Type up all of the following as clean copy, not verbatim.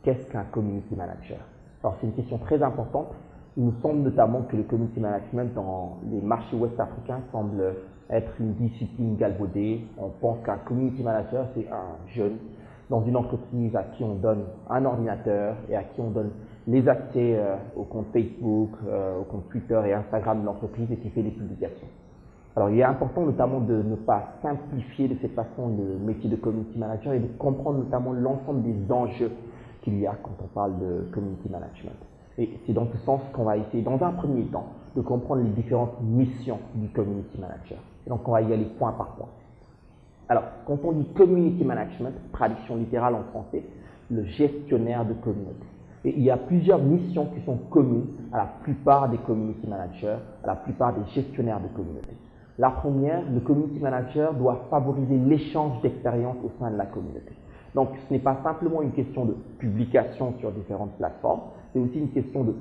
qu'est-ce qu'un community manager? Alors c'est une question très importante. Il nous semble notamment que le community management dans les marchés ouest-africains semble être une discipline galvaudée. On pense qu'un community manager, c'est un jeune dans une entreprise à qui on donne un ordinateur et à qui on donne les accès au compte Facebook, au compte Twitter et Instagram de l'entreprise et qui fait des publications. Alors il est important notamment de ne pas simplifier de cette façon le métier de community manager et de comprendre notamment l'ensemble des enjeux qu'il y a quand on parle de community management. Et c'est dans ce sens qu'on va essayer dans un premier temps de comprendre les différentes missions du community manager. Et donc on va y aller point par point. Alors, quand on dit community management, traduction littérale en français, le gestionnaire de communauté. Et il y a plusieurs missions qui sont communes à la plupart des community managers, à la plupart des gestionnaires de communauté. La première, le community manager doit favoriser l'échange d'expériences au sein de la communauté. Donc, ce n'est pas simplement une question de publication sur différentes plateformes, c'est aussi une question de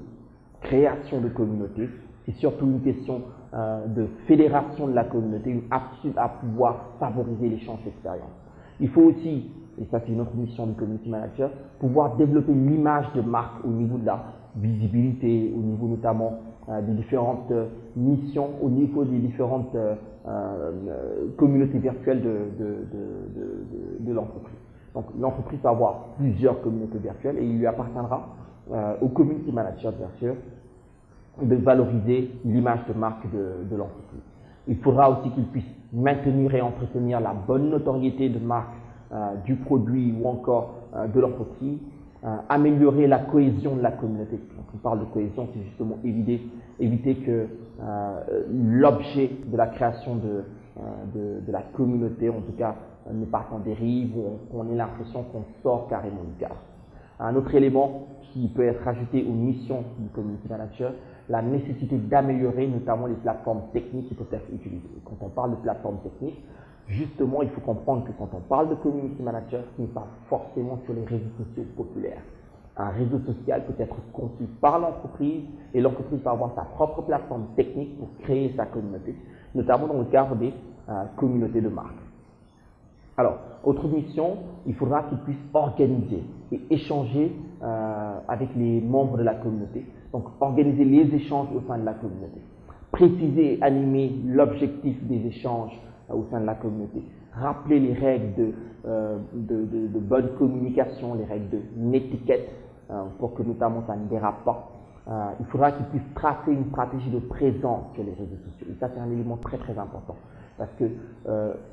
création de communauté. C'est surtout une question de fédération de la communauté, une aptitude à pouvoir favoriser l'échange d'expériences. Il faut aussi, et ça c'est une autre mission du community manager, pouvoir développer l'image de marque au niveau de la visibilité, au niveau notamment des différentes missions, au niveau des différentes communautés virtuelles de l'entreprise. Donc l'entreprise va avoir plusieurs communautés virtuelles et il lui appartiendra au community manager bien sûr de valoriser l'image de marque de l'entreprise. Il faudra aussi qu'il puisse maintenir et entretenir la bonne notoriété de marque du produit ou encore de l'entreprise, améliorer la cohésion de la communauté. Quand on parle de cohésion, c'est justement éviter que l'objet de la création de la communauté, en tout cas, ne parte en dérive ou qu'on ait l'impression qu'on sort carrément du cadre. Un autre élément qui peut être ajouté aux missions du community manager, la nécessité d'améliorer notamment les plateformes techniques qui peuvent être utilisées. Quand on parle de plateformes techniques, justement, il faut comprendre que quand on parle de community manager, ce n'est pas forcément sur les réseaux sociaux populaires. Un réseau social peut être conçu par l'entreprise et l'entreprise va avoir sa propre plateforme technique pour créer sa communauté, notamment dans le cadre des communautés de marque. Alors, autre mission, il faudra qu'il puisse organiser et échanger avec les membres de la communauté. Donc, organiser les échanges au sein de la communauté. Préciser et animer l'objectif des échanges au sein de la communauté. Rappeler les règles de bonne communication, les règles de l'étiquette pour que notamment ça ne dérape pas. Il faudra qu'il puisse tracer une stratégie de présence sur les réseaux sociaux. Et ça, c'est un élément très très important. Parce que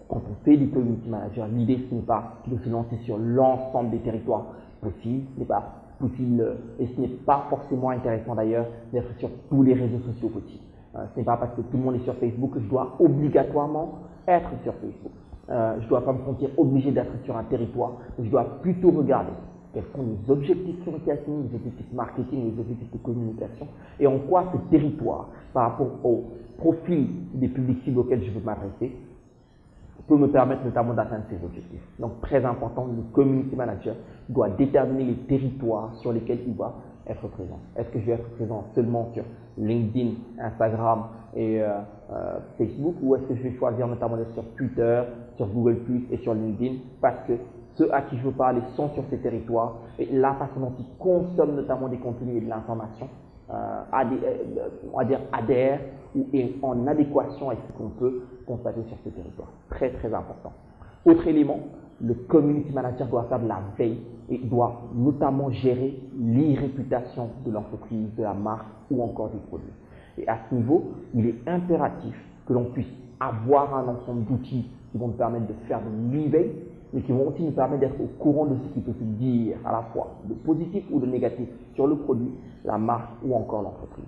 quand on fait du community manager, l'idée ce n'est pas de se lancer sur l'ensemble des territoires possibles, ce n'est pas possible et ce n'est pas forcément intéressant d'ailleurs d'être sur tous les réseaux sociaux possibles. Ce n'est pas parce que tout le monde est sur Facebook que je dois obligatoirement être sur Facebook. Je ne dois pas me sentir obligé d'être sur un territoire, mais je dois plutôt regarder quels sont les objectifs qui ont été assignés, les objectifs marketing, les objectifs de communication, et en quoi ce territoire, par rapport au profil des publics cibles auxquels je veux m'adresser, peut me permettre notamment d'atteindre ces objectifs. Donc très important, le community manager doit déterminer les territoires sur lesquels il va être présent. Est-ce que je vais être présent seulement sur LinkedIn, Instagram et Facebook, ou est-ce que je vais choisir notamment d'être sur Twitter, sur Google+, et sur LinkedIn, parce que ceux à qui je veux parler sont sur ces territoires et la façon dont ils consomment notamment des contenus et de l'information on va dire adhère ou est en adéquation avec ce qu'on peut constater sur ce territoire. Très très important. Autre élément, le community manager doit faire de la veille et doit notamment gérer l'e-réputation de l'entreprise, de la marque ou encore du produit. Et à ce niveau, il est impératif que l'on puisse avoir un ensemble d'outils qui vont nous permettre de faire de l'e-veille, mais qui vont aussi nous permettre d'être au courant de ce qui peut se dire à la fois de positif ou de négatif sur le produit, la marque ou encore l'entreprise.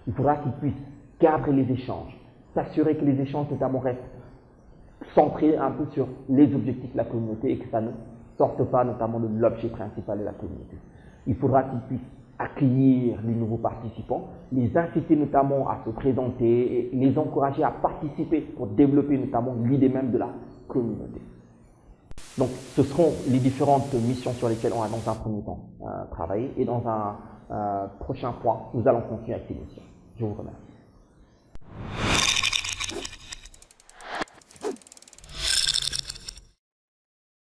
Il faudra qu'il puisse cadrer les échanges, s'assurer que les échanges notamment restent centrés un peu sur les objectifs de la communauté et que ça ne sorte pas notamment de l'objet principal de la communauté. Il faudra qu'il puisse accueillir les nouveaux participants, les inciter notamment à se présenter et les encourager à participer pour développer notamment l'idée même de la communauté. Donc, ce seront les différentes missions sur lesquelles on va dans un premier temps travailler et dans un prochain point, nous allons continuer avec ces missions. Je vous remercie.